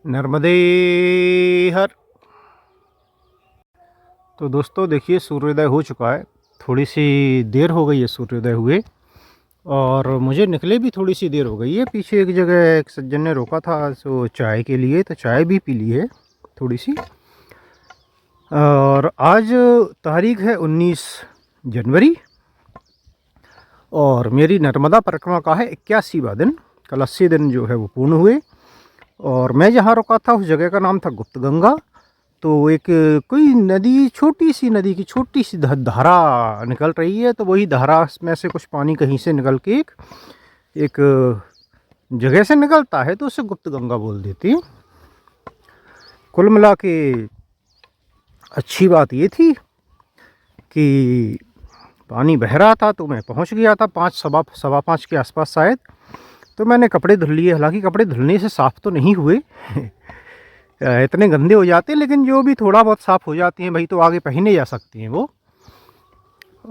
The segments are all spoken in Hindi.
नर्मदे हर। तो दोस्तों देखिए, सूर्योदय हो चुका है। थोड़ी सी देर हो गई है सूर्योदय हुए, और मुझे निकले भी थोड़ी सी देर हो गई है। पीछे एक जगह एक सज्जन ने रोका था तो चाय के लिए, तो चाय भी पी ली है थोड़ी सी। और आज तारीख है 19 जनवरी, और मेरी नर्मदा परिक्रमा का है 81वां दिन। कल 80 दिन जो है वो पूर्ण हुए। और मैं जहाँ रुका था उस जगह का नाम था गुप्त गंगा। तो एक कोई नदी, छोटी सी नदी की छोटी सी धारा निकल रही है। तो वही धारा में से कुछ पानी कहीं से निकल के एक जगह से निकलता है, तो उसे गुप्त गंगा बोल देती है। कुल मिला के अच्छी बात ये थी कि पानी बह रहा था, तो मैं पहुंच गया था 5 सवा 5 के आसपास शायद। तो मैंने कपड़े धुल लिए। हालांकि कपड़े धुलने से साफ़ तो नहीं हुए इतने गंदे हो जाते हैं, लेकिन जो भी थोड़ा बहुत साफ़ हो जाती हैं भाई, तो आगे पहने जा सकती हैं वो।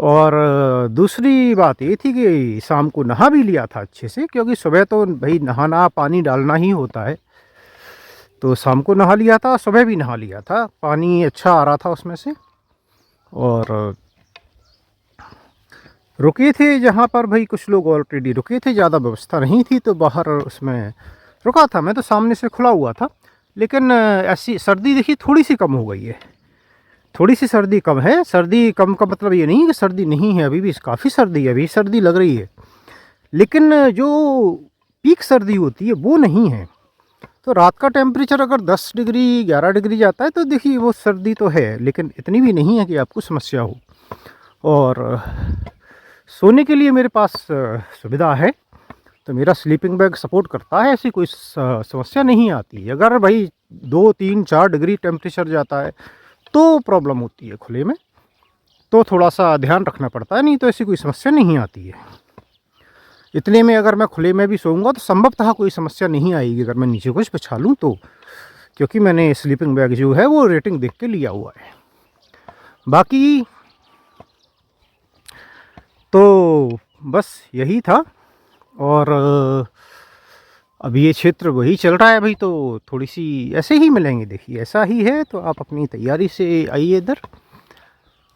और दूसरी बात ये थी कि शाम को नहा भी लिया था अच्छे से, क्योंकि सुबह तो भाई नहाना, पानी डालना ही होता है। तो शाम को नहा लिया था, सुबह भी नहा लिया था, पानी अच्छा आ रहा था उसमें से। और रुके थे जहाँ पर भाई कुछ लोग ऑलरेडी रुके थे, ज़्यादा व्यवस्था नहीं थी, तो बाहर उसमें रुका था मैं। तो सामने से खुला हुआ था, लेकिन ऐसी सर्दी देखिए थोड़ी सी कम हो गई है। थोड़ी सी सर्दी कम है। सर्दी कम का मतलब ये नहीं कि सर्दी नहीं है, अभी भी काफ़ी सर्दी है, अभी सर्दी लग रही है। लेकिन जो पीक सर्दी होती है वो नहीं है। तो रात का टेम्परेचर अगर 10 डिग्री 11 डिग्री जाता है तो देखिए वो सर्दी तो है, लेकिन इतनी भी नहीं है कि आपको समस्या हो। और सोने के लिए मेरे पास सुविधा है, तो मेरा स्लीपिंग बैग सपोर्ट करता है, ऐसी कोई समस्या नहीं आती। अगर भाई 2 3 4 डिग्री टेम्परेचर जाता है तो प्रॉब्लम होती है खुले में, तो थोड़ा सा ध्यान रखना पड़ता है। नहीं तो ऐसी कोई समस्या नहीं आती है। इतने में अगर मैं खुले में भी सोऊंगा तो संभवतः कोई समस्या नहीं आएगी, अगर मैं नीचे कुछ बिछा लूँ तो, क्योंकि मैंने स्लीपिंग बैग जो है वो रेटिंग देख के लिया हुआ है। बाकी तो बस यही था। और अब ये क्षेत्र वही चल रहा है भाई, तो थोड़ी सी ऐसे ही मिलेंगे। देखिए ऐसा ही है, तो आप अपनी तैयारी से आइए इधर।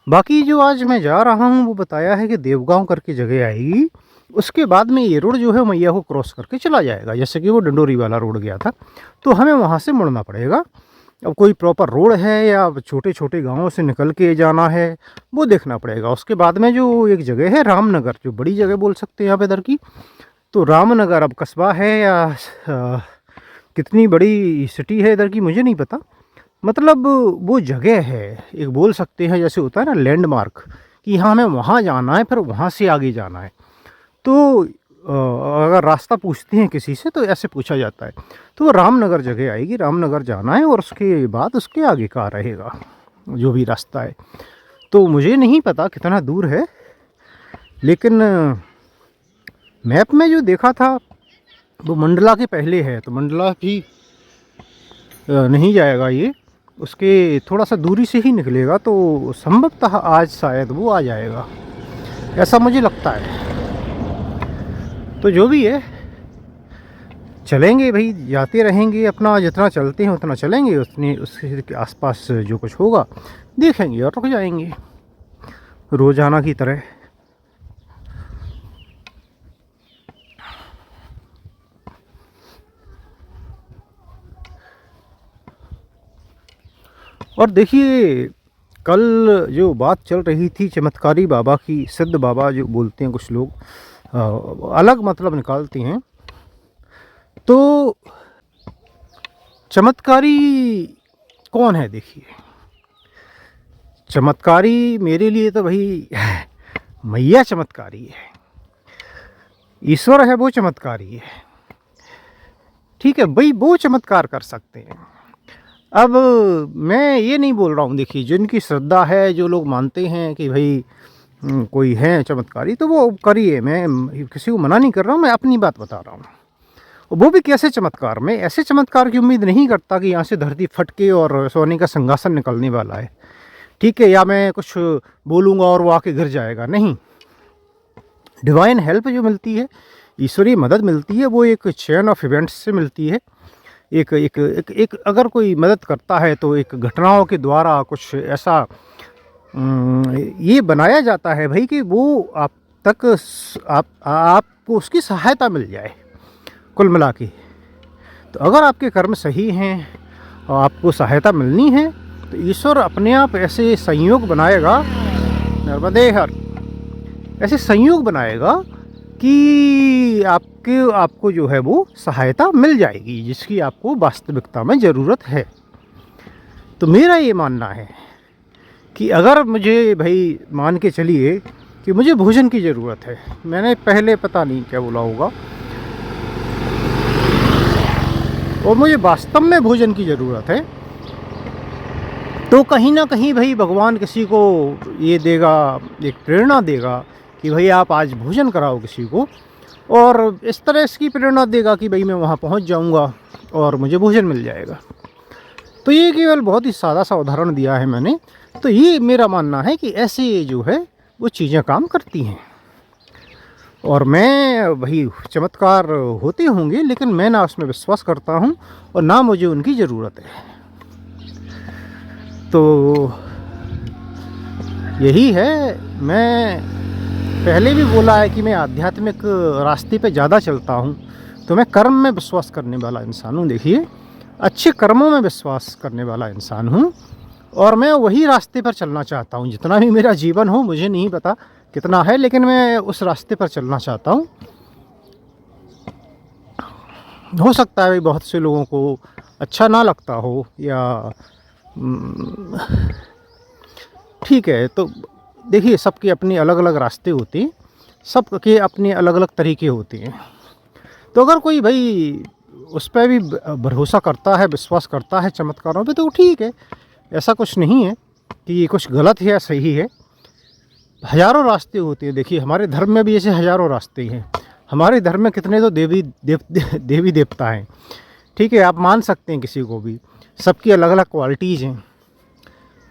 बाकी जो आज मैं जा रहा हूँ वो बताया है कि देवगांव करके जगह आएगी, उसके बाद में ये रोड जो है मैया को क्रॉस करके चला जाएगा, जैसे कि वो डंडोरी वाला रोड गया था। तो हमें वहाँ से मुड़ना पड़ेगा। अब कोई प्रॉपर रोड है या छोटे छोटे गाँवों से निकल के जाना है, वो देखना पड़ेगा। उसके बाद में जो एक जगह है रामनगर, जो बड़ी जगह बोल सकते हैं यहाँ पे इधर की, तो रामनगर अब कस्बा है या कितनी बड़ी सिटी है इधर की मुझे नहीं पता। मतलब वो जगह है, एक बोल सकते हैं जैसे होता है ना लैंडमार्क, कि हाँ हमें वहाँ जाना है, फिर वहाँ से आगे जाना है। तो अगर रास्ता पूछते हैं किसी से तो ऐसे पूछा जाता है। तो वो रामनगर जगह आएगी, रामनगर जाना है, और उसके बाद उसके आगे का रहेगा जो भी रास्ता है। तो मुझे नहीं पता कितना दूर है, लेकिन मैप में जो देखा था वो मंडला के पहले है, तो मंडला भी नहीं जाएगा ये, उसके थोड़ा सा दूरी से ही निकलेगा। तो संभवतः आज शायद वो आ जाएगा, ऐसा मुझे लगता है। तो जो भी है चलेंगे भाई, जाते रहेंगे, अपना जितना चलते हैं उतना चलेंगे, उतने उसके आसपास जो कुछ होगा देखेंगे और रुक जाएंगे रोज़ाना की तरह। और देखिए कल जो बात चल रही थी चमत्कारी बाबा की, सिद्ध बाबा जो बोलते हैं कुछ लोग, अलग मतलब निकालते हैं। तो चमत्कारी कौन है? देखिए चमत्कारी मेरे लिए तो भाई मैया चमत्कारी है, ईश्वर है वो चमत्कारी है। ठीक है भाई, वो चमत्कार कर सकते हैं। अब मैं ये नहीं बोल रहा हूँ, देखिए जिनकी श्रद्धा है, जो लोग मानते हैं कि भाई कोई है चमत्कारी, तो वो करिए, मैं किसी को मना नहीं कर रहा हूँ, मैं अपनी बात बता रहा हूँ। वो भी कैसे चमत्कार? मैं ऐसे चमत्कार की उम्मीद नहीं करता कि यहाँ से धरती फटके और सोने का सिंहासन निकलने वाला है, ठीक है, या मैं कुछ बोलूँगा और वो आके गिर जाएगा। नहीं, डिवाइन हेल्प जो मिलती है, ईश्वरीय मदद मिलती है, वो एक चेन ऑफ इवेंट्स से मिलती है। एक अगर कोई मदद करता है तो एक घटनाओं के द्वारा कुछ ऐसा ये बनाया जाता है भाई कि वो आप तक आपको उसकी सहायता मिल जाए कुल मिला के। तो अगर आपके कर्म सही हैं और आपको सहायता मिलनी है तो ईश्वर अपने आप ऐसे संयोग बनाएगा, नर्मदे हर, ऐसे संयोग बनाएगा कि आपको जो है वो सहायता मिल जाएगी जिसकी आपको वास्तविकता में ज़रूरत है। तो मेरा ये मानना है कि अगर मुझे भाई मान के चलिए कि मुझे भोजन की ज़रूरत है, मैंने पहले पता नहीं क्या बोला होगा, और मुझे वास्तव में भोजन की ज़रूरत है, तो कहीं ना कहीं भाई भगवान किसी को ये देगा, एक प्रेरणा देगा कि भाई आप आज भोजन कराओ किसी को, और इस तरह इसकी प्रेरणा देगा कि भाई मैं वहाँ पहुँच जाऊँगा और मुझे भोजन मिल जाएगा। तो ये केवल बहुत ही सादा सा उदाहरण दिया है मैंने। तो ये मेरा मानना है कि ऐसे जो है वो चीज़ें काम करती हैं, और मैं भाई चमत्कार होते होंगे लेकिन मैं ना उसमें विश्वास करता हूँ और ना मुझे उनकी ज़रूरत है। तो यही है, मैं पहले भी बोला है कि मैं आध्यात्मिक रास्ते पे ज़्यादा चलता हूँ, तो मैं कर्म में विश्वास करने वाला इंसान हूँ। देखिए, अच्छे कर्मों में विश्वास करने वाला इंसान हूँ और मैं वही रास्ते पर चलना चाहता हूँ। जितना भी मेरा जीवन हो, मुझे नहीं पता कितना है, लेकिन मैं उस रास्ते पर चलना चाहता हूँ। हो सकता है भाई बहुत से लोगों को अच्छा ना लगता हो, या ठीक है। तो देखिए, सबके अपने अलग अलग रास्ते होते हैं, सबके अपने अलग अलग तरीके होते हैं। तो अगर कोई भाई उस पर भी भरोसा करता है, विश्वास करता है चमत्कारों पे, तो ठीक है, ऐसा कुछ नहीं है कि ये कुछ गलत है या सही है। हज़ारों रास्ते होते हैं। देखिए, हमारे धर्म में भी ऐसे हज़ारों रास्ते हैं। हमारे धर्म में कितने तो देवी देवता हैं, ठीक है, आप मान सकते हैं किसी को भी, सबकी अलग अलग क्वालिटीज़ हैं।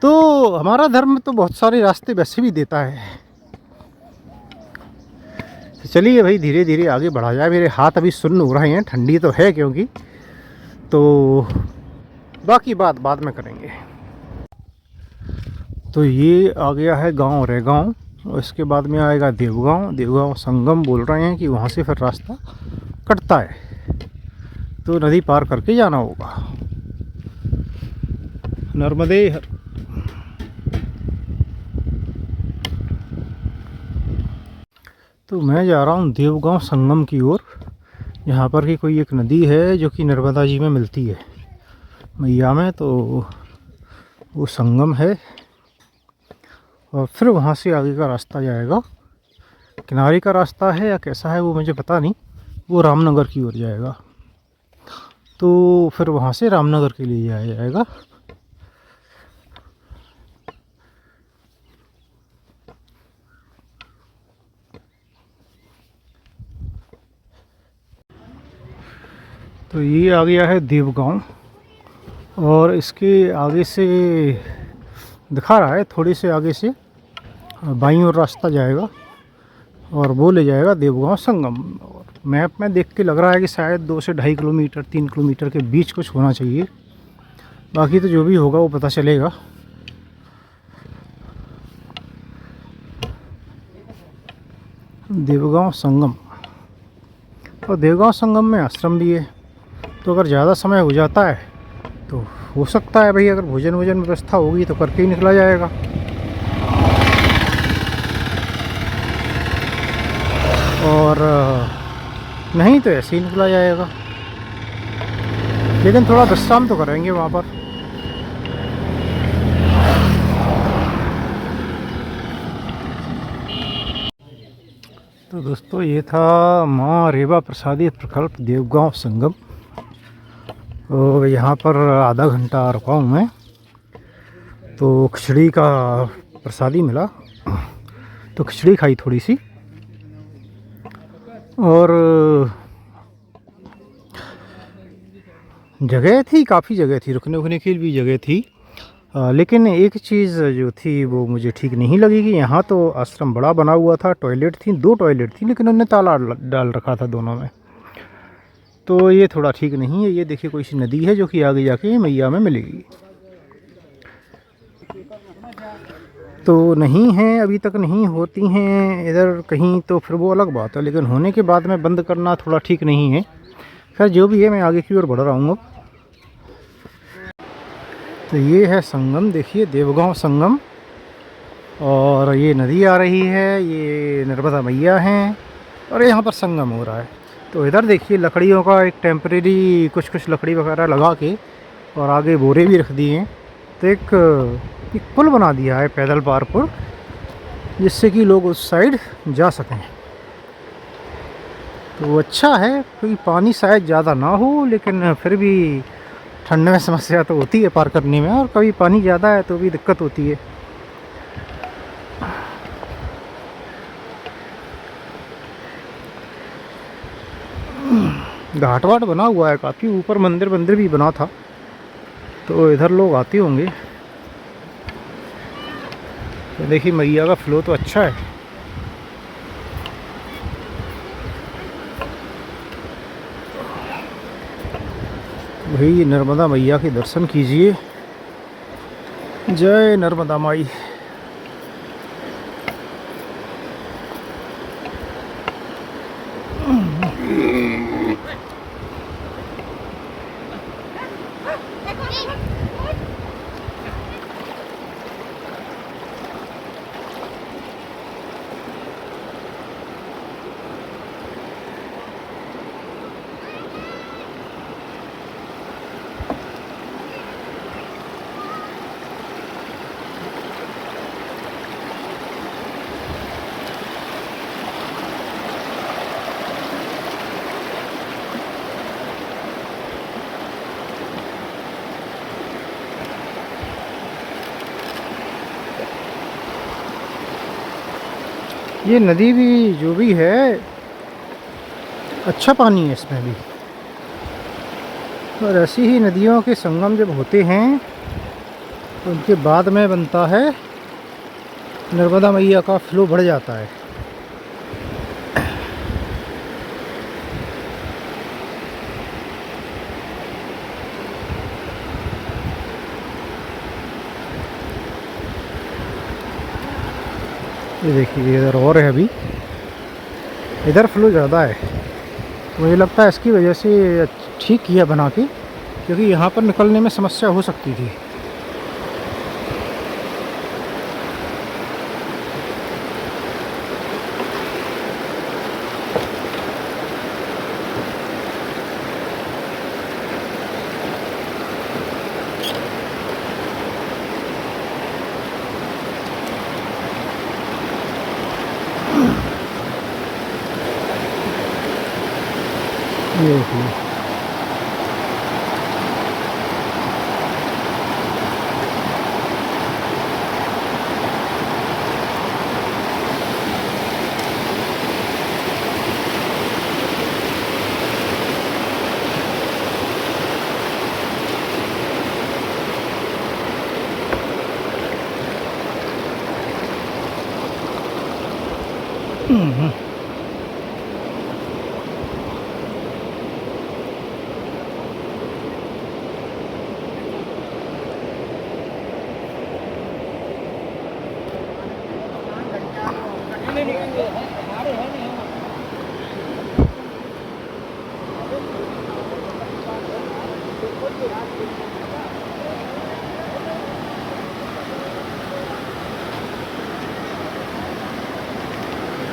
तो हमारा धर्म तो बहुत सारे रास्ते वैसे भी देता है। तो चलिए भाई, धीरे धीरे आगे बढ़ा जाए। मेरे हाथ अभी सुन्न हो रहे हैं, ठंडी तो है क्योंकि, तो बाकी बात बाद में करेंगे। तो ये आ गया है गांव रेगांव, और इसके बाद में आएगा देवगांव। देवगांव संगम बोल रहे हैं कि वहाँ से फिर रास्ता कटता है, तो नदी पार करके जाना होगा। नर्मदे हर। तो मैं जा रहा हूँ देवगांव संगम की ओर। यहाँ पर की कोई एक नदी है जो कि नर्मदा जी में मिलती है, मैया में, तो वो संगम है। और फिर वहाँ से आगे का रास्ता जाएगा, किनारे का रास्ता है या कैसा है वो मुझे पता नहीं, वो रामनगर की ओर जाएगा। तो फिर वहाँ से रामनगर के लिए जाया जाएगा। तो ये आ गया है देवगांव, और इसके आगे से दिखा रहा है, थोड़े से आगे से बाईं ओर रास्ता जाएगा और वो ले जाएगा देवगांव संगम। और मैप में देख के लग रहा है कि शायद 2 से 2.5 किलोमीटर 3 किलोमीटर के बीच कुछ होना चाहिए। बाकी तो जो भी होगा वो पता चलेगा। देवगांव संगम, और देवगांव संगम में आश्रम भी है। तो अगर ज़्यादा समय हो जाता है तो हो सकता है भाई, अगर भोजन वोजन व्यवस्था होगी तो करके ही निकला जाएगा। और नहीं तो ऐसे ही निकला जाएगा, लेकिन थोड़ा विश्राम तो करेंगे वहाँ पर। तो दोस्तों, ये था माँ रेवा प्रसादी प्रकल्प देवगांव संगम। तो यहाँ पर आधा घंटा रुका हूँ मैं, तो खिचड़ी का प्रसादी मिला, तो खिचड़ी खाई थोड़ी सी। और जगह थी, काफ़ी जगह थी, रुकने उकने की भी जगह थी। लेकिन एक चीज़ जो थी वो मुझे ठीक नहीं लगी कि यहाँ तो आश्रम बड़ा बना हुआ था, टॉयलेट थी, 2 टॉयलेट थी, लेकिन उन्होंने ताला डाल रखा था दोनों में। तो ये थोड़ा ठीक नहीं है। ये देखिए कोई सी नदी है जो कि आगे जाके मैया में मिलेगी, तो नहीं है, अभी तक नहीं होती हैं इधर कहीं, तो फिर वो अलग बात है, लेकिन होने के बाद में बंद करना थोड़ा ठीक नहीं है। खैर जो भी है, मैं आगे की ओर बढ़ रहा हूँ अब। तो ये है संगम, देखिए देवगांव संगम, और ये नदी आ रही है, ये नर्मदा मैया हैं, और यहाँ पर संगम हो रहा है। तो इधर देखिए लकड़ियों का एक टेम्परेरी कुछ लकड़ी वगैरह लगा के, और आगे बोरे भी रख दिए हैं। तो एक पुल बना दिया है, पैदल पार पुल, जिससे कि लोग उस साइड जा सकें। तो अच्छा है, क्योंकि पानी शायद ज़्यादा ना हो, लेकिन फिर भी ठंड में समस्या तो होती है पार करने में, और कभी पानी ज़्यादा है तो भी दिक्कत होती है। घाट वाट बना हुआ है काफ़ी, ऊपर मंदिर मंदिर भी बना था, तो इधर लोग आते होंगे। तो देखिए मैया का फ्लो तो अच्छा है। भाई नर्मदा मैया के दर्शन कीजिए। जय नर्मदा माई। ये नदी भी जो भी है, अच्छा पानी है इसमें भी। और ऐसी ही नदियों के संगम जब होते हैं, तो उनके बाद में बनता है नर्मदा मैया का फ्लो बढ़ जाता है। ये देखिए इधर और है, अभी इधर फ्लो ज़्यादा है। मुझे लगता है इसकी वजह से ठीक किया बना के, क्योंकि यहाँ पर निकलने में समस्या हो सकती थी। ये देखिए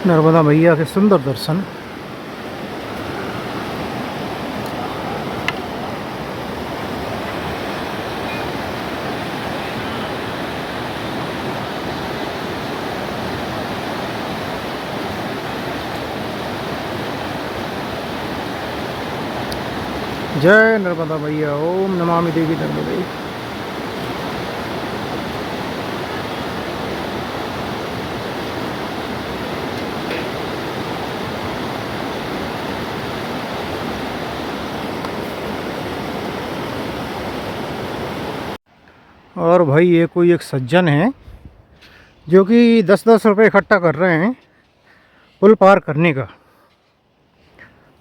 नर्मदा मैया के सुंदर दर्शन। जय नर्मदा मैया। ओम नमामि देवी नर्मदे। और भाई ये कोई एक सज्जन है जो कि 10-10 रुपये इकट्ठा कर रहे हैं पुल पार करने का।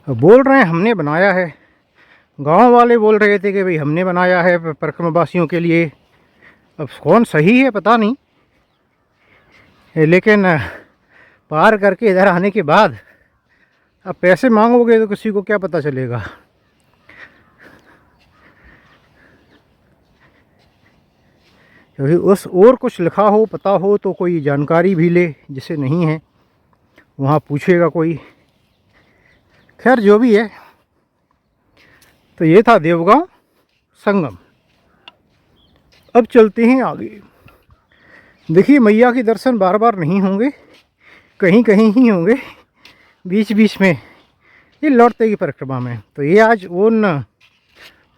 बोल रहे हैं हमने बनाया है, गांव वाले बोल रहे थे कि भाई हमने बनाया है परिक्रमावासियों के लिए। अब कौन सही है पता नहीं, लेकिन पार करके इधर आने के बाद अब पैसे मांगोगे तो किसी को क्या पता चलेगा। क्योंकि उस और कुछ लिखा हो, पता हो तो कोई जानकारी भी ले, जिसे नहीं है वहाँ पूछेगा कोई। खैर जो भी है, तो ये था देवगांव संगम। अब चलते हैं आगे। देखिए मैया के दर्शन बार बार नहीं होंगे, कहीं कहीं ही होंगे, बीच बीच में ये लौटते की परिक्रमा में। तो ये आज उन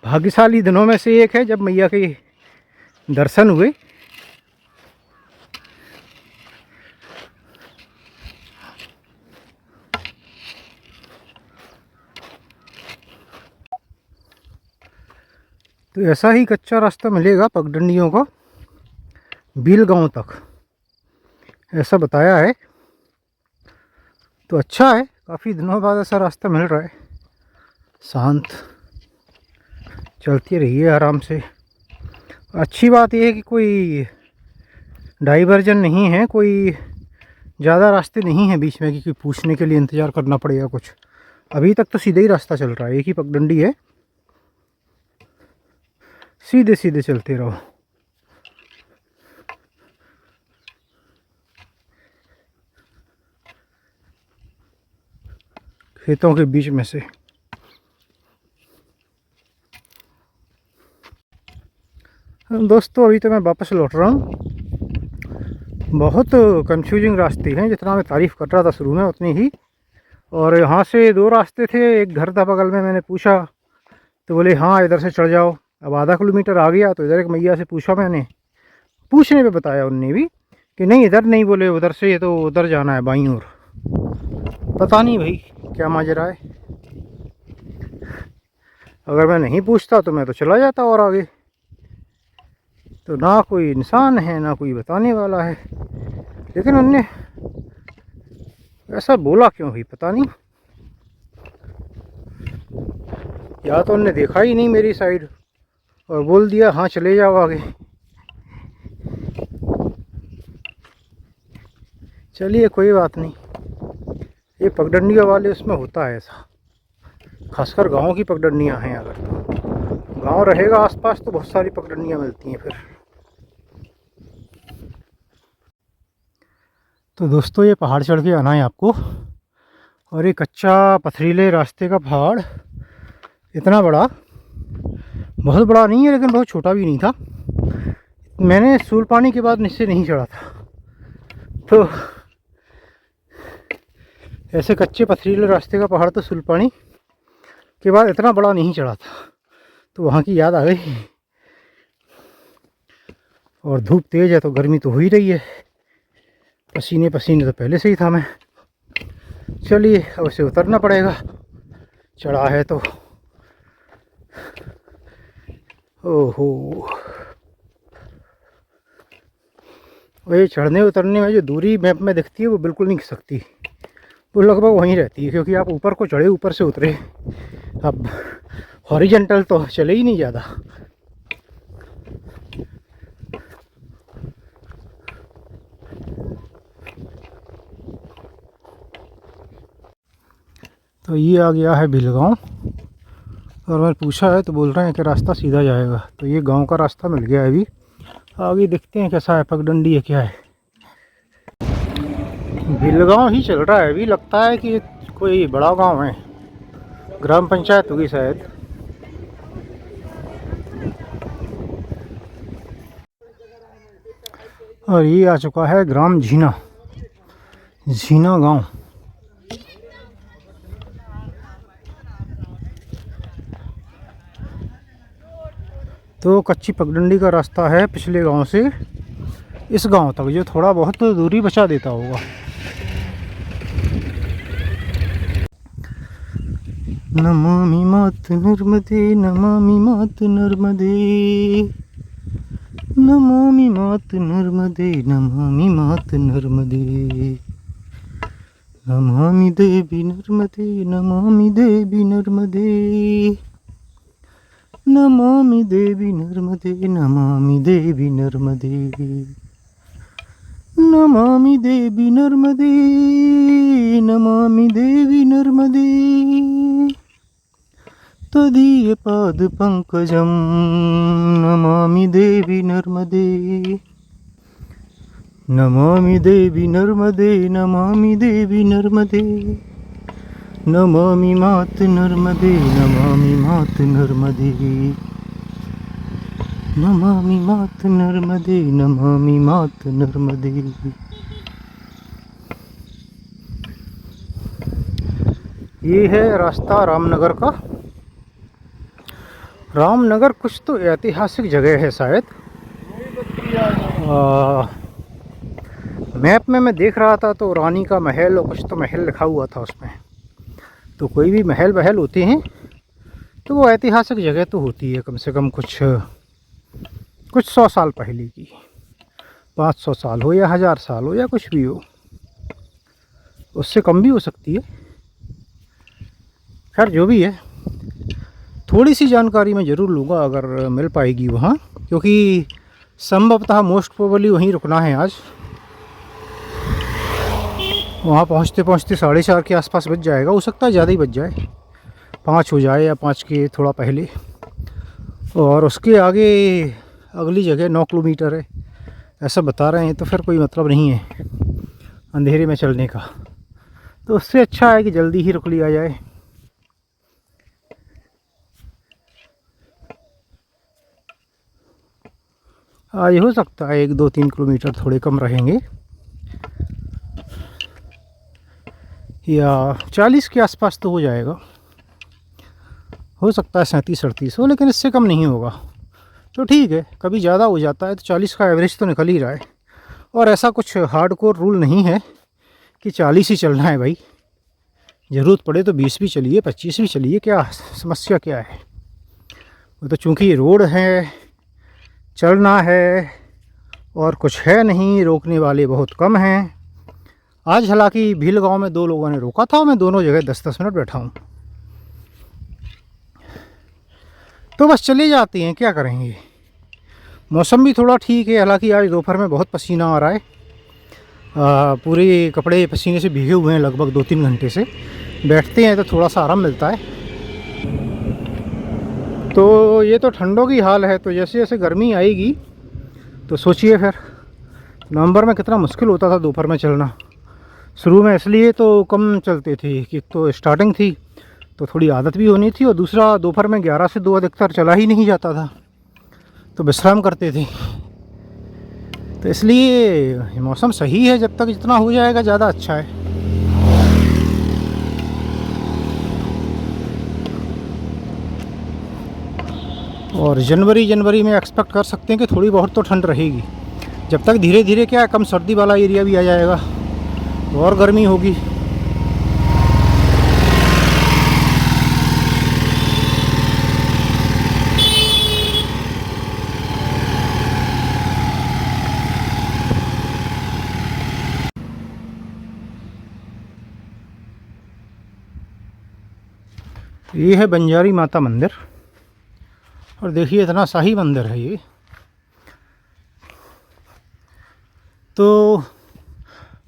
भाग्यशाली दिनों में से एक है जब मैया के दर्शन हुए। तो ऐसा ही कच्चा रास्ता मिलेगा पगडंडियों का बीलगांव तक, ऐसा बताया है। तो अच्छा है, काफ़ी दिनों बाद ऐसा रास्ता मिल रहा है। शांत चलती रहिए आराम से। अच्छी बात यह है कि कोई डाइवर्जन नहीं है, कोई ज़्यादा रास्ते नहीं हैं बीच में कि कोई पूछने के लिए इंतज़ार करना पड़ेगा कुछ। अभी तक तो सीधा ही रास्ता चल रहा है, एक ही पगडंडी है, सीधे सीधे चलते रहो। खेतों के बीच में से। दोस्तों अभी तो मैं वापस लौट रहा हूँ। बहुत कंफ्यूजिंग रास्ते हैं, जितना मैं तारीफ़ कर रहा था शुरू में उतनी ही। और यहाँ से दो रास्ते थे, एक घर था बगल में, मैंने पूछा तो बोले हाँ इधर से चढ़ जाओ। अब आधा किलोमीटर आ गया तो इधर एक मैया से पूछा मैंने, पूछने पे बताया उनने भी कि नहीं इधर नहीं, बोले उधर से, ये तो उधर जाना है बाईं ओर। पता नहीं भाई क्या माजरा है। अगर मैं नहीं पूछता तो मैं तो चला जाता और आगे। तो ना कोई इंसान है ना कोई बताने वाला है, लेकिन उनने ऐसा बोला क्यों भाई पता नहीं। या तो उनने देखा ही नहीं मेरी साइड और बोल दिया हाँ चले जाओ आगे। चलिए कोई बात नहीं, ये पगडंडियों वाले उसमें होता है ऐसा, खासकर गांव की पगडंडियां हैं। अगर तो गांव रहेगा आसपास तो बहुत सारी पगडंडियां मिलती हैं फिर। तो दोस्तों ये पहाड़ चढ़ के आना है आपको, और ये कच्चा पथरीले रास्ते का पहाड़ इतना बड़ा, बहुत बड़ा नहीं है लेकिन बहुत छोटा भी नहीं था। मैंने सूलपानी के बाद नीचे नहीं चढ़ा था, तो ऐसे कच्चे पथरीले रास्ते का पहाड़ तो सूलपानी के बाद इतना बड़ा नहीं चढ़ा था। तो वहाँ की याद आ गई। और धूप तेज़ है तो गर्मी तो हो ही रही है, पसीने पसीने तो पहले से ही था मैं। चलिए अब उसे उतरना पड़ेगा, चढ़ा है तो। ओहो, वही चढ़ने उतरने में जो दूरी मैप में दिखती है वो बिल्कुल नहीं सकती, वो लगभग वहीं रहती है। क्योंकि आप ऊपर को चढ़े ऊपर से उतरे, अब हॉरिजॉन्टल तो चले ही नहीं ज़्यादा। तो ये आ गया है बिलगांव, और मैं पूछा है तो बोल रहे हैं कि रास्ता सीधा जाएगा। तो ये गांव का रास्ता मिल गया है। अभी आगे देखते हैं कैसा है, पगडंडी है क्या है। बिलगांव ही चल रहा है अभी, लगता है कि कोई बड़ा गांव है, ग्राम पंचायत होगी शायद। और ये आ चुका है ग्राम झीना, झीना गांव। तो कच्ची पगडंडी का रास्ता है पिछले गांव से इस गांव तक, जो थोड़ा बहुत दूरी बचा देता होगा। नमामि मातु नर्मदे, नमामि मातु नर्मदे, नमामि मातु नर्मदे, नमामि मातु नर्मदे, नमामि देवी नर्मदे, नमामि देवी नर्मदे। नमामि देवी नर्मदे, नमामि देवी नर्मदे, नमामि देवी नर्मदे, नमामि देवी नर्मदे, तदीय पाद पंकजं नमामि देवी नर्मदे, नमामि देवी नर्मदे, नमामि देवी नर्मदे, नमामि मात नर्मदे, नमामि मात नर्मदे, नमामि मात नर्मदे, नमामि मात नर्मदे। ये है रास्ता रामनगर का। रामनगर कुछ तो ऐतिहासिक जगह है शायद। मैप में मैं देख रहा था तो रानी का महल और कुछ तो महल लिखा हुआ था उसमें। तो कोई भी महल वहल होते हैं तो वो ऐतिहासिक जगह तो होती है, कम से कम कुछ 100 साल पहले की, 500 साल हो या 1000 साल हो या कुछ भी हो, उससे कम भी हो सकती है। खैर जो भी है, थोड़ी सी जानकारी मैं ज़रूर लूँगा अगर मिल पाएगी वहाँ, क्योंकि संभवतः मोस्ट प्रोबेबली वहीं रुकना है आज। वहाँ पहुँचते पहुँचते 4:30 के आसपास बज जाएगा, हो सकता है ज़्यादा ही बज जाए, 5 हो जाए या 5 के थोड़ा पहले। और उसके आगे अगली जगह 9 किलोमीटर है ऐसा बता रहे हैं, तो फिर कोई मतलब नहीं है अंधेरे में चलने का। तो उससे अच्छा है कि जल्दी ही रुक लिया जाए। आज हो सकता है 1, 2, 3 किलोमीटर थोड़े कम रहेंगे या 40 के आसपास तो हो जाएगा, हो सकता है 37-38 हो, लेकिन इससे कम नहीं होगा तो ठीक है। कभी ज़्यादा हो जाता है तो 40 का एवरेज तो निकल ही रहा है। और ऐसा कुछ हार्डकोर रूल नहीं है कि 40 ही चलना है भाई, ज़रूरत पड़े तो 20 भी चलिए, 25 भी चलिए, क्या समस्या क्या है। वो तो चूँकि ये रोड है, चलना है और कुछ है नहीं, रोकने वाले बहुत कम हैं। आज हालांकि भील गांव में 2 लोगों ने रोका था और मैं दोनों जगह 10-10 मिनट बैठा हूँ। तो बस चले जाते हैं, क्या करेंगे। मौसम भी थोड़ा ठीक है, हालांकि आज दोपहर में बहुत पसीना आ रहा है, पूरे कपड़े पसीने से भीगे हुए हैं लगभग 2-3 घंटे से। बैठते हैं तो थोड़ा सा आराम मिलता है। तो ये तो ठंडों की हाल है, तो जैसे जैसे गर्मी आएगी तो सोचिए फिर नवंबर में कितना मुश्किल होता था दोपहर में चलना। शुरू में इसलिए तो कम चलते थे कि तो स्टार्टिंग थी तो थोड़ी आदत भी होनी थी, और दूसरा दोपहर में 11 से 2 अधिकतर चला ही नहीं जाता था, तो विश्राम करते थे। तो इसलिए मौसम सही है, जब तक जितना हो जाएगा ज़्यादा अच्छा है। और जनवरी में एक्सपेक्ट कर सकते हैं कि थोड़ी बहुत तो ठंड रहेगी, जब तक धीरे धीरे क्या कम सर्दी वाला एरिया भी आ जाएगा तो और गर्मी होगी। ये है बंजारी माता मंदिर, और देखिए इतना शाही मंदिर है ये। तो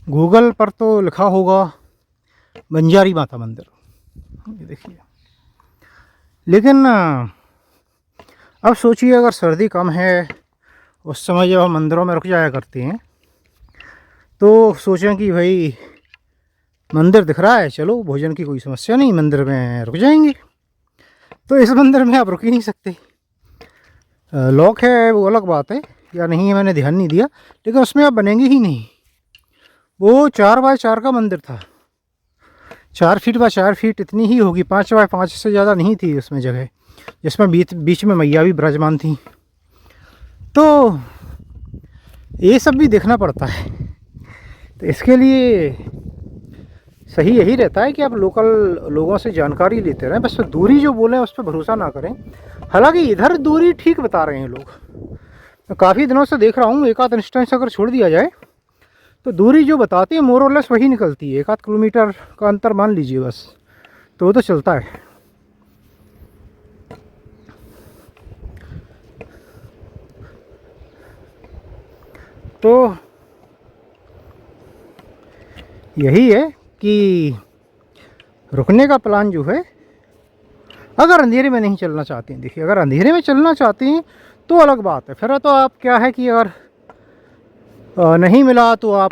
गूगल पर तो लिखा होगा बंजारी माता मंदिर, ये देखिए। लेकिन अब सोचिए अगर सर्दी कम है, उस समय जब हम मंदिरों में रुक जाया करते हैं तो सोचें कि भाई मंदिर दिख रहा है, चलो भोजन की कोई समस्या नहीं, मंदिर में रुक जाएंगे। तो इस मंदिर में आप रुक ही नहीं सकते। लॉक है वो अलग बात है, या नहीं है मैंने ध्यान नहीं दिया, लेकिन उसमें आप बनेंगे ही नहीं। वो 4x4 का मंदिर था, 4 फीट बाय 4 फीट इतनी ही होगी, 5x5 से ज़्यादा नहीं थी उसमें जगह, जिसमें बीच में मैया भी विराजमान थी। तो ये सब भी देखना पड़ता है। तो इसके लिए सही यही रहता है कि आप लोकल लोगों से जानकारी लेते रहें, बस दूरी जो बोले उस पर भरोसा ना करें। हालांकि इधर दूरी ठीक बता रहे हैं लोग, मैं काफ़ी दिनों से देख रहा हूँ। 1 आध इंस्टेंस अगर छोड़ दिया जाए तो दूरी जो बताती है मोर और लेस वही निकलती है। 1 आध किलोमीटर का अंतर मान लीजिए बस, तो वो तो चलता है। तो यही है कि रुकने का प्लान जो है, अगर अंधेरे में नहीं चलना चाहते हैं, देखिए अगर अंधेरे में चलना चाहते हैं तो अलग बात है। फिर तो आप क्या है कि अगर नहीं मिला तो आप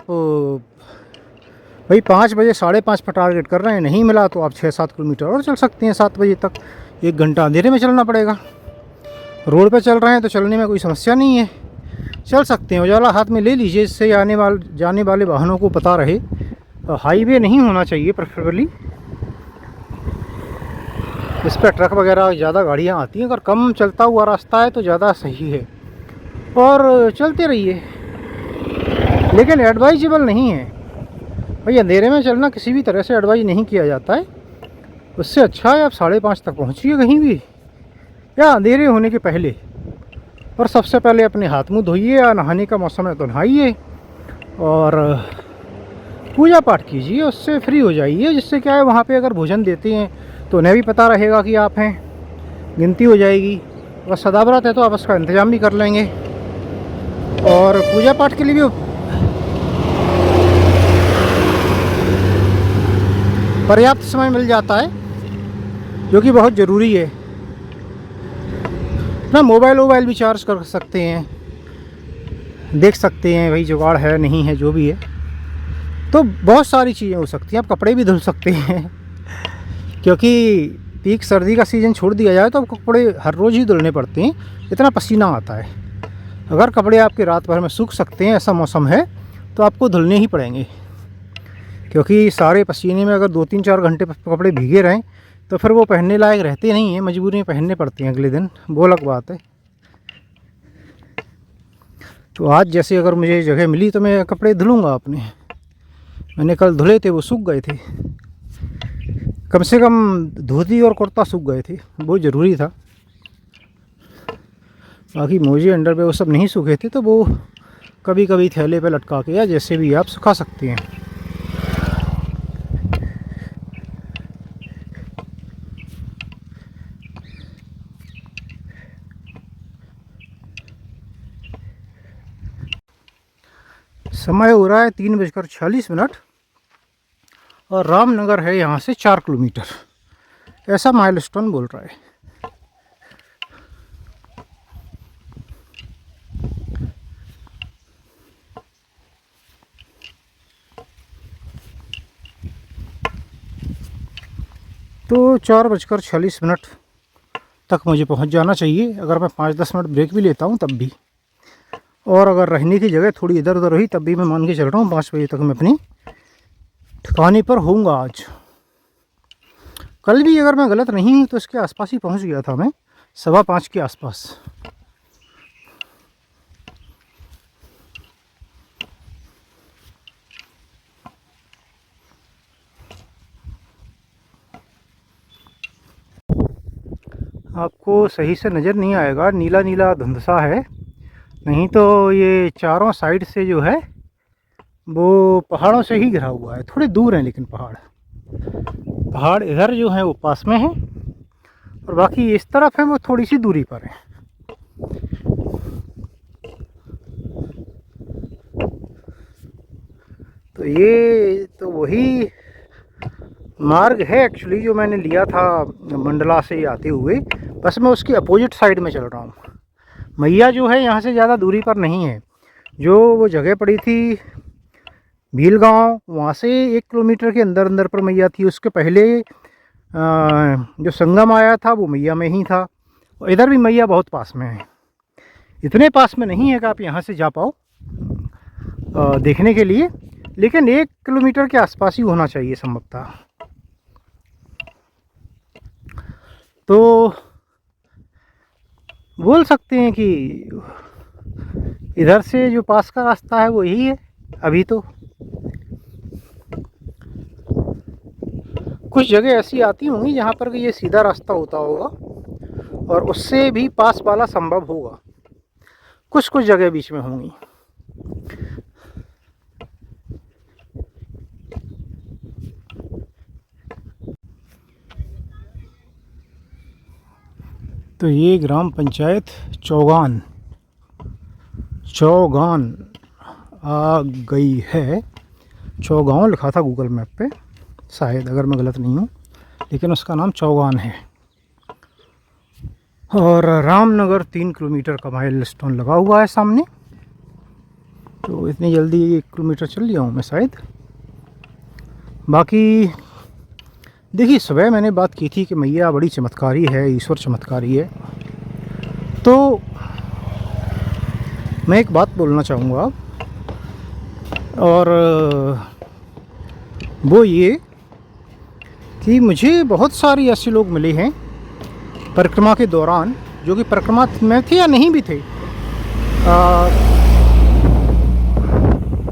भाई 5 बजे 5:30 पर टारगेट कर रहे हैं, नहीं मिला तो आप 6-7 किलोमीटर और चल सकते हैं 7 बजे तक। 1 घंटा अंधेरे में चलना पड़ेगा। रोड पे चल रहे हैं तो चलने में कोई समस्या नहीं है, चल सकते हैं। उजाला हाथ में ले लीजिए, इससे जाने वाले वाहनों को पता रहे। हाईवे नहीं होना चाहिए प्रेफरेबली, इस पर ट्रक वगैरह ज़्यादा गाड़ियाँ आती हैं। अगर कम चलता हुआ रास्ता है तो ज़्यादा सही है और चलते रहिए, लेकिन एडवाइजेबल नहीं है भाई। अंधेरे में चलना किसी भी तरह से एडवाइज नहीं किया जाता है। उससे अच्छा है आप 5:30 तक पहुँचिए कहीं भी, या अंधेरे होने के पहले। और सबसे पहले अपने हाथ मुँह धोइए, या नहाने का मौसम है तो नहाइए और पूजा पाठ कीजिए, उससे फ्री हो जाइए। जिससे क्या है, वहाँ पे अगर भोजन देते हैं तो उन्हें भी पता रहेगा कि आप हैं, गिनती हो जाएगी। अगर सदाव्रत है तो आप उसका इंतज़ाम भी कर लेंगे और पूजा पाठ के लिए भी पर्याप्त समय मिल जाता है, जो कि बहुत ज़रूरी है ना। मोबाइल भी चार्ज कर सकते हैं, देख सकते हैं भाई जुगाड़ है नहीं है, जो भी है। तो बहुत सारी चीज़ें हो सकती हैं। आप कपड़े भी धुल सकते हैं क्योंकि पीक सर्दी का सीज़न छोड़ दिया जाए तो अब कपड़े हर रोज़ ही धुलने पड़ते हैं, इतना पसीना आता है। अगर कपड़े आपके रात भर में सूख सकते हैं, ऐसा मौसम है, तो आपको धुलने ही पड़ेंगे। क्योंकि सारे पसीने में अगर 2-3-4 घंटे कपड़े भीगे रहें तो फिर वो पहनने लायक रहते नहीं हैं, मजबूरी में पहनने पड़ते हैं अगले दिन, वो अलग बात है। तो आज जैसे अगर मुझे जगह मिली तो मैं कपड़े धुलूँगा अपने। मैंने कल धुले थे, वो सूख गए थे, कम से कम धोती और कुर्ता सूख गए थे, वो ज़रूरी था। बाकी मोजे अंडर पे वो सब नहीं सूखे थे, तो वो कभी कभी थैले पे लटका के या जैसे भी आप सुखा सकते हैं। समय हो रहा है 3:46 और रामनगर है यहाँ से 4 किलोमीटर, ऐसा माइलस्टोन बोल रहा है। तो 4:46 तक मुझे पहुँच जाना चाहिए। अगर मैं 5-10 मिनट ब्रेक भी लेता हूँ तब भी, और अगर रहने की जगह थोड़ी इधर उधर रही तब भी मैं मान के चल रहा हूँ 5 बजे तक मैं अपनी ठिकाने पर होऊंगा। आज कल भी अगर मैं गलत नहीं हूँ तो इसके आसपास ही पहुँच गया था मैं, 5:15 के आसपास। आपको सही से नज़र नहीं आएगा, नीला नीला धुंधसा है, नहीं तो ये चारों साइड से जो है वो पहाड़ों से ही घिरा हुआ है। थोड़े दूर हैं लेकिन पहाड़ इधर जो है वो पास में है, और बाकी इस तरफ है वो थोड़ी सी दूरी पर है। तो ये तो वही मार्ग है एक्चुअली जो मैंने लिया था मंडला से आते हुए, बस मैं उसकी अपोजिट साइड में चल रहा हूँ। मैया जो है यहाँ से ज़्यादा दूरी पर नहीं है। जो वो जगह पड़ी थी भील गाँव, वहाँ से 1 किलोमीटर के अंदर अंदर पर मैया थी। उसके पहले जो संगम आया था वो मैया में ही था, और इधर भी मैया बहुत पास में है। इतने पास में नहीं है कि आप यहाँ से जा पाओ देखने के लिए, लेकिन 1 किलोमीटर के आसपास ही होना चाहिए संभवतः। तो बोल सकते हैं कि इधर से जो पास का रास्ता है वो यही है अभी। तो कुछ जगह ऐसी आती होंगी जहाँ पर ये सीधा रास्ता होता होगा और उससे भी पास वाला संभव होगा, कुछ कुछ जगह बीच में होंगी। तो ये ग्राम पंचायत चौगान आ गई है। चौगांव लिखा था गूगल मैप पे शायद, अगर मैं गलत नहीं हूँ, लेकिन उसका नाम चौगान है। और रामनगर 3 किलोमीटर का माइलस्टोन लगा हुआ है सामने। तो इतनी जल्दी 1 किलोमीटर चल लिया हूँ मैं शायद। बाकी देखिए, सुबह मैंने बात की थी कि मैया बड़ी चमत्कारी है, ईश्वर चमत्कारी है। तो मैं एक बात बोलना चाहूँगा, और वो ये कि मुझे बहुत सारे ऐसे लोग मिले हैं परिक्रमा के दौरान, जो कि परिक्रमा में थे या नहीं भी थे,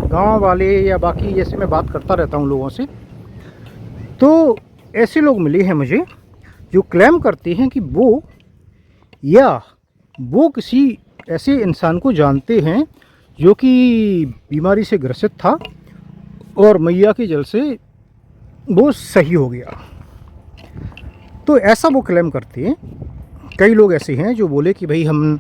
गांव वाले या बाकी, जैसे मैं बात करता रहता हूं लोगों से, तो ऐसे लोग मिले हैं मुझे जो क्लेम करते हैं कि वो किसी ऐसे इंसान को जानते हैं जो कि बीमारी से ग्रसित था और मैया के जल से वो सही हो गया। तो ऐसा वो क्लेम करते हैं। कई लोग ऐसे हैं जो बोले कि भाई हम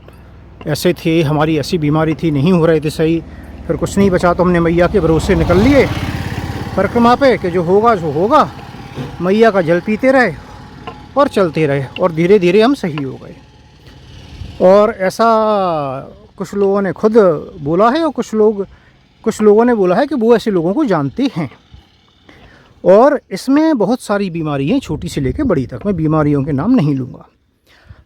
ऐसे थे, हमारी ऐसी बीमारी थी, नहीं हो रहे थे सही, फिर कुछ नहीं बचा तो हमने मैया के भरोसे निकल लिए परिक्रमा पे कि जो होगा, मैया का जल पीते रहे और चलते रहे, और धीरे धीरे हम सही हो गए। और ऐसा कुछ लोगों ने खुद बोला है, और कुछ लोगों ने बोला है कि वो ऐसे लोगों को जानते हैं। और इसमें बहुत सारी बीमारियाँ, छोटी से लेकर बड़ी तक, मैं बीमारियों के नाम नहीं लूँगा।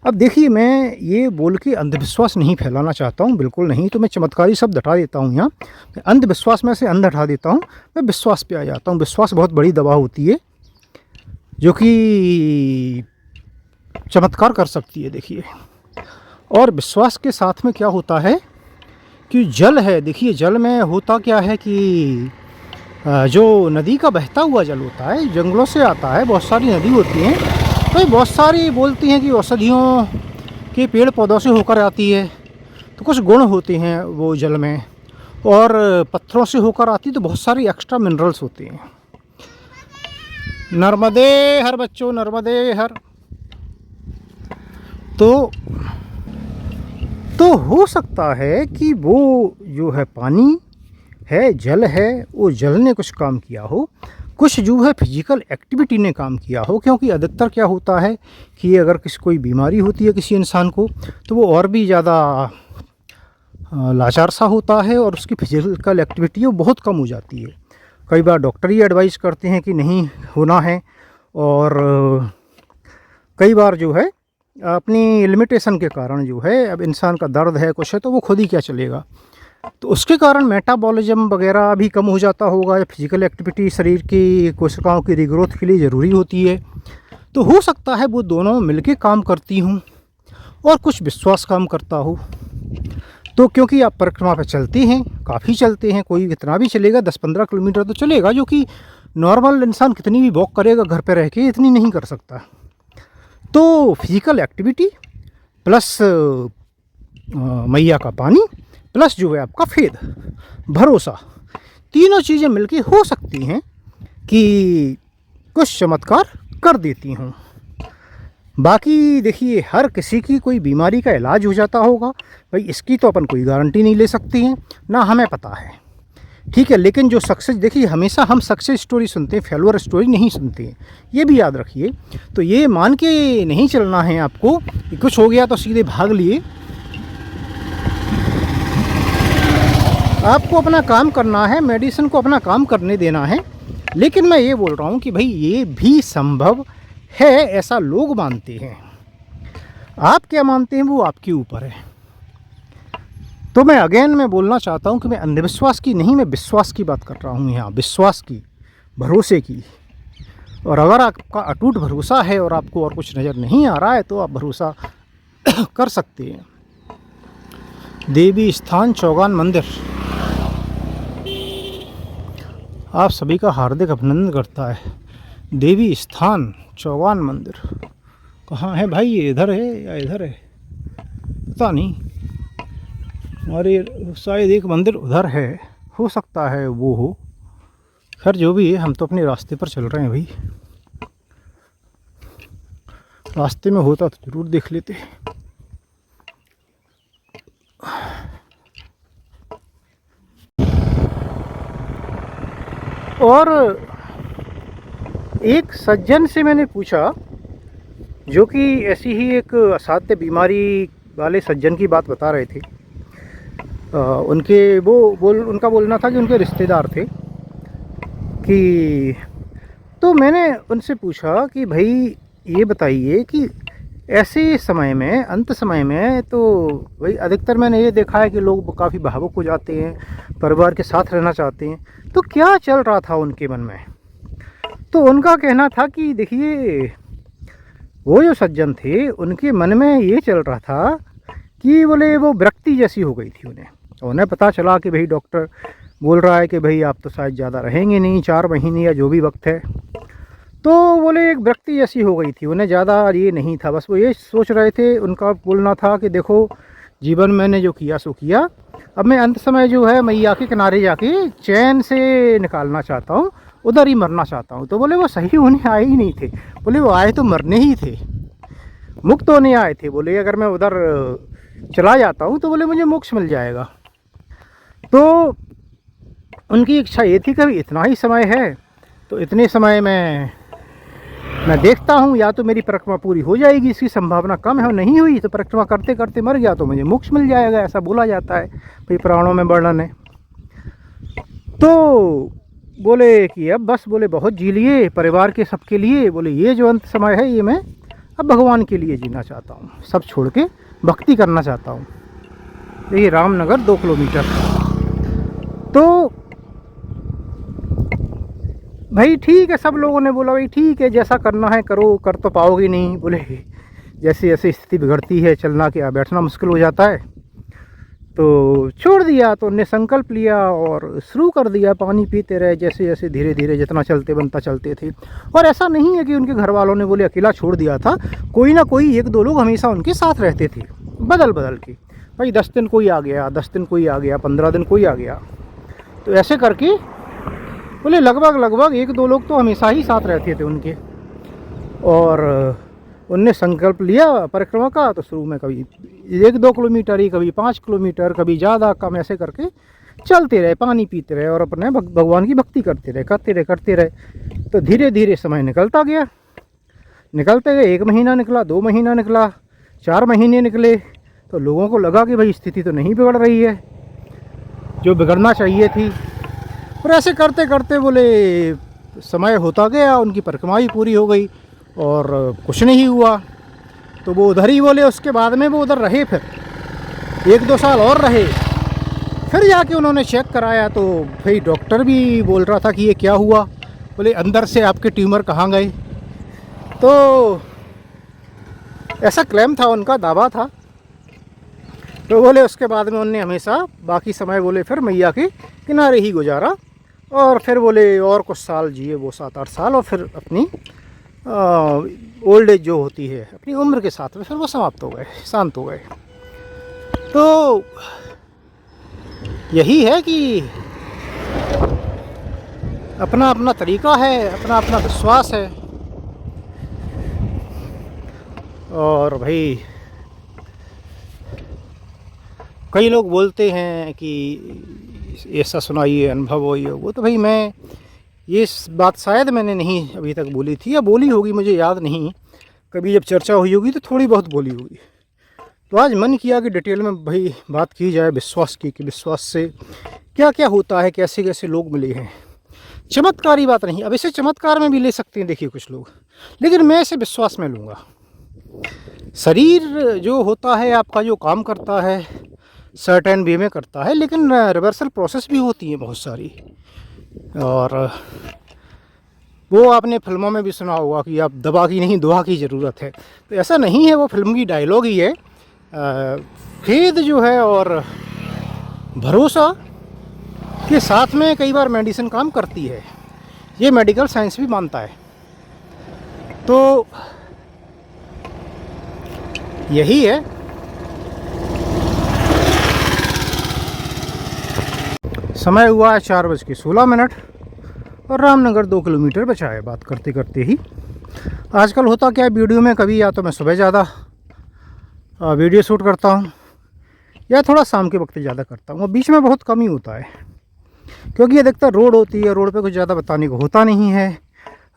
अब देखिए, मैं ये बोल के अंधविश्वास नहीं फैलाना चाहता हूँ, बिल्कुल नहीं। तो मैं चमत्कारी शब्द हटा देता हूँ यहाँ, मैं अंधविश्वास में से अंध हटा देता हूँ, मैं विश्वास पे आ जाता हूँ। विश्वास बहुत बड़ी दवा होती है जो कि चमत्कार कर सकती है। देखिए, और विश्वास के साथ में क्या होता है कि जल है, देखिए जल में होता क्या है कि जो नदी का बहता हुआ जल होता है, जंगलों से आता है, बहुत सारी नदी होती हैं, तो बहुत सारी बोलती हैं कि औषधियों के पेड़ पौधों से होकर आती है, तो कुछ गुण होते हैं वो जल में, और पत्थरों से होकर आती तो बहुत सारी एक्स्ट्रा मिनरल्स होते हैं। नर्मदे हर बच्चों, नर्मदे हर। तो हो सकता है कि वो जो है पानी है, जल है, वो जल ने कुछ काम किया हो, कुछ जो है फिजिकल एक्टिविटी ने काम किया हो। क्योंकि अधिकतर क्या होता है कि अगर कोई बीमारी होती है किसी इंसान को, तो वो और भी ज़्यादा लाचार सा होता है और उसकी फिजिकल एक्टिविटी वो बहुत कम हो जाती है। कई बार डॉक्टर ही एडवाइस करते हैं कि नहीं होना है, और कई बार जो है अपनी लिमिटेशन के कारण जो है, अब इंसान का दर्द है, कुछ है, तो वो खुद ही क्या चलेगा, तो उसके कारण मेटाबॉलिज्म वगैरह भी कम हो जाता होगा। फिजिकल एक्टिविटी शरीर की कोशिकाओं की रीग्रोथ के लिए ज़रूरी होती है। तो हो सकता है वो दोनों मिलके काम करती हूँ, और कुछ विश्वास काम करता हो। तो क्योंकि आप परिक्रमा पर चलते हैं, काफ़ी चलते हैं, कोई कितना भी चलेगा, 10-15 किलोमीटर तो चलेगा, जो कि नॉर्मल इंसान कितनी भी वॉक करेगा घर पे रह के, इतनी नहीं कर सकता। तो फिजिकल एक्टिविटी प्लस मैया का पानी प्लस जो है आपका फेद, भरोसा, तीनों चीज़ें मिलके हो सकती हैं कि कुछ चमत्कार कर देती हूँ। बाकी देखिए, हर किसी की कोई बीमारी का इलाज हो जाता होगा भाई, इसकी तो अपन कोई गारंटी नहीं ले सकते हैं, ना हमें पता है, ठीक है। लेकिन जो सक्सेस, देखिए हमेशा हम सक्सेस स्टोरी सुनते हैं, फेलुअर स्टोरी नहीं सुनते हैं, ये भी याद रखिए। तो ये मान के नहीं चलना है आपको कि कुछ हो गया तो सीधे भाग लिए। आपको अपना काम करना है, मेडिसिन को अपना काम करने देना है। लेकिन मैं ये बोल रहा हूँ कि भाई ये भी संभव है, ऐसा लोग मानते हैं। आप क्या मानते हैं वो आपके ऊपर है। तो मैं बोलना चाहता हूँ कि मैं अंधविश्वास की नहीं, मैं विश्वास की बात कर रहा हूँ यहाँ, विश्वास की, भरोसे की। और अगर आपका अटूट भरोसा है और आपको और कुछ नज़र नहीं आ रहा है, तो आप भरोसा कर सकते हैं। देवी स्थान चौगान मंदिर, आप सभी का हार्दिक अभिनंदन करता है। देवी स्थान चौगान मंदिर कहाँ है भाई, ये इधर है या इधर है पता नहीं, अरे शायद एक मंदिर उधर है, हो सकता है वो हो। खैर जो भी है, हम तो अपने रास्ते पर चल रहे हैं भाई, रास्ते में होता तो ज़रूर देख लेते। और एक सज्जन से मैंने पूछा, जो कि ऐसी ही एक असाध्य बीमारी वाले सज्जन की बात बता रहे थे। उनका बोलना था कि उनके रिश्तेदार थे कि, तो मैंने उनसे पूछा कि भाई ये बताइए कि ऐसे समय में, अंत समय में, तो भाई अधिकतर मैंने ये देखा है कि लोग काफ़ी भावुक हो जाते हैं, परिवार के साथ रहना चाहते हैं, तो क्या चल रहा था उनके मन में। तो उनका कहना था कि देखिए, वो जो सज्जन थे उनके मन में ये चल रहा था कि बोले वो विरक्ति जैसी हो गई थी उन्हें पता चला कि भाई डॉक्टर बोल रहा है कि भाई आप तो शायद ज़्यादा रहेंगे नहीं, 4 महीने या जो भी वक्त है। तो बोले एक विरक्ति जैसी हो गई थी उन्हें, ज़्यादा ये नहीं था, बस वो ये सोच रहे थे। उनका बोलना था कि देखो, जीवन मैंने जो किया सो किया, अब मैं अंत समय जो है मैया के किनारे जाके चैन से निकालना चाहता हूँ, उधर ही मरना चाहता हूँ। तो बोले वो सही होने आए ही नहीं थे, बोले वो आए तो मरने ही थे, मुक्त होने आए थे। बोले अगर मैं उधर चला जाता हूँ तो बोले मुझे मोक्ष मिल जाएगा। तो उनकी इच्छा ये थी कि इतना ही समय है तो इतने समय में मैं देखता हूँ, या तो मेरी परिक्रमा पूरी हो जाएगी, इसकी संभावना कम है, और नहीं हुई तो परिक्रमा करते करते मर गया तो मुझे मोक्ष मिल जाएगा, ऐसा बोला जाता है भाई, पुराणों में वर्णन है। तो बोले कि अब बस, बोले बहुत जी लिए परिवार के सबके लिए, बोले ये जो अंत समय है ये मैं अब भगवान के लिए जीना चाहता हूँ, सब छोड़ के भक्ति करना चाहता हूँ। ये रामनगर 2 किलोमीटर। तो भाई ठीक है, सब लोगों ने बोला भाई ठीक है, जैसा करना है करो, कर तो पाओगे नहीं। बोले जैसे जैसे स्थिति बिगड़ती है, चलना क्या बैठना मुश्किल हो जाता है, तो छोड़ दिया। तो उनने संकल्प लिया और शुरू कर दिया, पानी पीते रहे, जैसे जैसे धीरे धीरे जितना चलते बनता चलते थे। और ऐसा नहीं है कि उनके घर वालों ने बोले अकेला छोड़ दिया था, कोई ना कोई 1-2 लोग हमेशा उनके साथ रहते थे, बदल बदल के। भाई 10 दिन कोई आ गया, 10 दिन कोई आ गया, 15 दिन कोई आ गया, तो ऐसे करके बोले लगभग 1-2 लोग तो हमेशा ही साथ रहते थे उनके। और उनने संकल्प लिया परिक्रमा का, तो शुरू में कभी 1-2 किलोमीटर ही, कभी 5 किलोमीटर, कभी ज़्यादा कम, ऐसे करके चलते रहे, पानी पीते रहे और अपने भगवान की भक्ति करते रहे। तो धीरे धीरे समय निकलता गया, निकलते गए, 1 महीना निकला, 2 महीना निकला, 4 महीने निकले। तो लोगों को लगा कि भाई स्थिति तो नहीं बिगड़ रही है जो बिगड़ना चाहिए थी। और ऐसे करते करते बोले समय होता गया, उनकी परिक्रमा भी पूरी हो गई और कुछ नहीं हुआ। तो वो उधर ही बोले, उसके बाद में वो उधर रहे, फिर 1-2 साल और रहे। फिर जाके उन्होंने चेक कराया तो भाई डॉक्टर भी बोल रहा था कि ये क्या हुआ। बोले अंदर से आपके ट्यूमर कहाँ गए। तो ऐसा क्लेम था, उनका दावा था। तो बोले उसके बाद में उनने हमेशा बाकी समय बोले फिर मैया के किनारे ही गुजारा। और फिर बोले और कुछ साल जिए वो, 7-8 साल, और फिर अपनी ओल्ड एज जो होती है अपनी उम्र के साथ में फिर वो समाप्त हो गए, शांत हो गए। तो यही है कि अपना अपना तरीका है, अपना अपना विश्वास है। और भाई कई लोग बोलते हैं कि ऐसा सुनाइए, अनुभव हो ये वो। तो भाई मैं ये बात शायद मैंने नहीं अभी तक बोली थी, या बोली होगी मुझे याद नहीं, कभी जब चर्चा हुई होगी तो थोड़ी बहुत बोली होगी। तो आज मन किया कि डिटेल में भाई बात की जाए विश्वास की, कि विश्वास से क्या क्या होता है, कैसे कैसे लोग मिले हैं। चमत्कारी बात नहीं, अब इसे चमत्कार में भी ले सकते हैं देखिए कुछ लोग, लेकिन मैं इसे विश्वास में लूँगा। शरीर जो होता है आपका, जो काम करता है सर्टेन वे में करता है, लेकिन रिवर्सल प्रोसेस भी होती है बहुत सारी। और वो आपने फिल्मों में भी सुना होगा कि आप दवा की नहीं दुआ की ज़रूरत है। तो ऐसा नहीं है, वो फिल्म की डायलॉग ही है। खेद जो है और भरोसा के साथ में कई बार मेडिसिन काम करती है, ये मेडिकल साइंस भी मानता है। तो यही है। समय हुआ है 4:16 और रामनगर 2 किलोमीटर बचा है बात करते करते ही। आजकल होता क्या है वीडियो में, कभी या तो मैं सुबह ज़्यादा वीडियो शूट करता हूँ, या थोड़ा शाम के वक्त ज़्यादा करता हूँ, बीच में बहुत कम ही होता है। क्योंकि अधिकतर रोड होती है, रोड पे कुछ ज़्यादा बताने को होता नहीं है।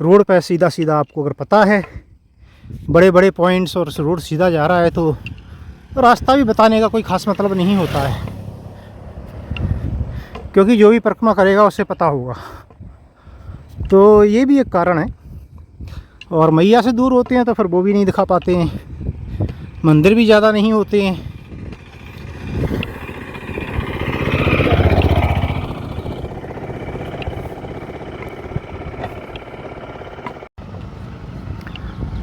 रोड पे सीधा सीधा आपको अगर पता है बड़े बड़े पॉइंट्स और रोड सीधा जा रहा है तो रास्ता भी बताने का कोई ख़ास मतलब नहीं होता है, क्योंकि जो भी परिक्रमा करेगा उसे पता होगा। तो ये भी एक कारण है। और मैया से दूर होते हैं तो फिर वो भी नहीं दिखा पाते हैं, मंदिर भी ज़्यादा नहीं होते हैं।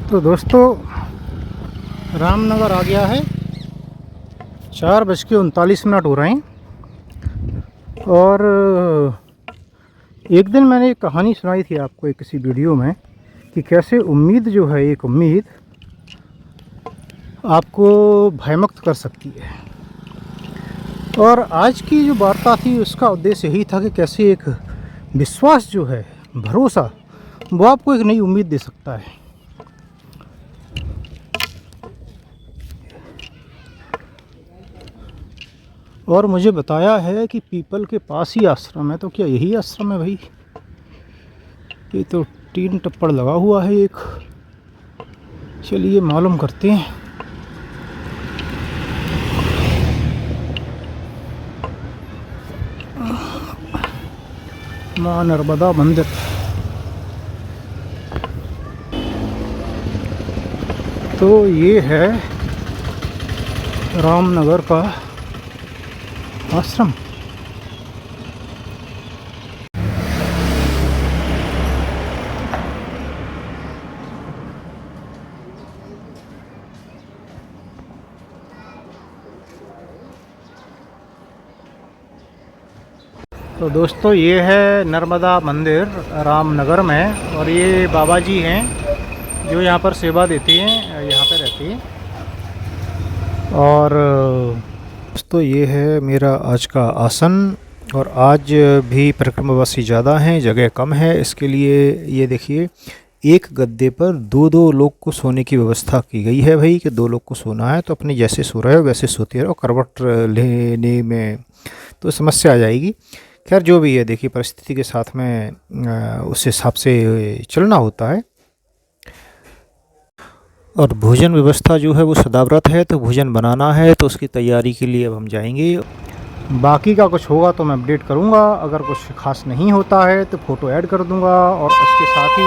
तो दोस्तों रामनगर आ गया है, 4:39 हो रहे हैं। और एक दिन मैंने एक कहानी सुनाई थी आपको एक किसी वीडियो में कि कैसे उम्मीद जो है, एक उम्मीद आपको भयमुक्त कर सकती है। और आज की जो वार्ता थी उसका उद्देश्य यही था कि कैसे एक विश्वास जो है, भरोसा, वो आपको एक नई उम्मीद दे सकता है। और मुझे बताया है कि पीपल के पास ही आश्रम है। तो क्या यही आश्रम है भाई? ये तो टीन टप्पड़ लगा हुआ है एक। चलिए मालूम करते हैं। माँ नर्मदा मंदिर। तो ये है रामनगर का आश्रम। तो दोस्तों ये है नर्मदा मंदिर रामनगर में, और ये बाबा जी हैं जो यहाँ पर सेवा देते हैं, यहाँ पे रहते हैं। और दोस्तों ये है मेरा आज का आसन। और आज भी परिक्रमावासी ज़्यादा हैं, जगह कम है, इसके लिए ये देखिए एक गद्दे पर दो लोग को सोने की व्यवस्था की गई है भाई, कि 2 लोग को सोना है तो अपने जैसे सो रहे हो वैसे सोते रहो। करवट लेने में तो समस्या आ जाएगी। खैर जो भी है, देखिए परिस्थिति के साथ में उस हिसाब से चलना होता है। और भोजन व्यवस्था जो है वो सदाव्रत है, तो भोजन बनाना है तो उसकी तैयारी के लिए अब हम जाएंगे। बाकी का कुछ होगा तो मैं अपडेट करूंगा, अगर कुछ खास नहीं होता है तो फ़ोटो ऐड कर दूंगा। और इसके साथ ही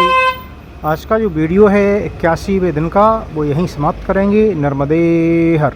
आज का जो वीडियो है 81वें दिन का, वो यहीं समाप्त करेंगे। नर्मदे हर।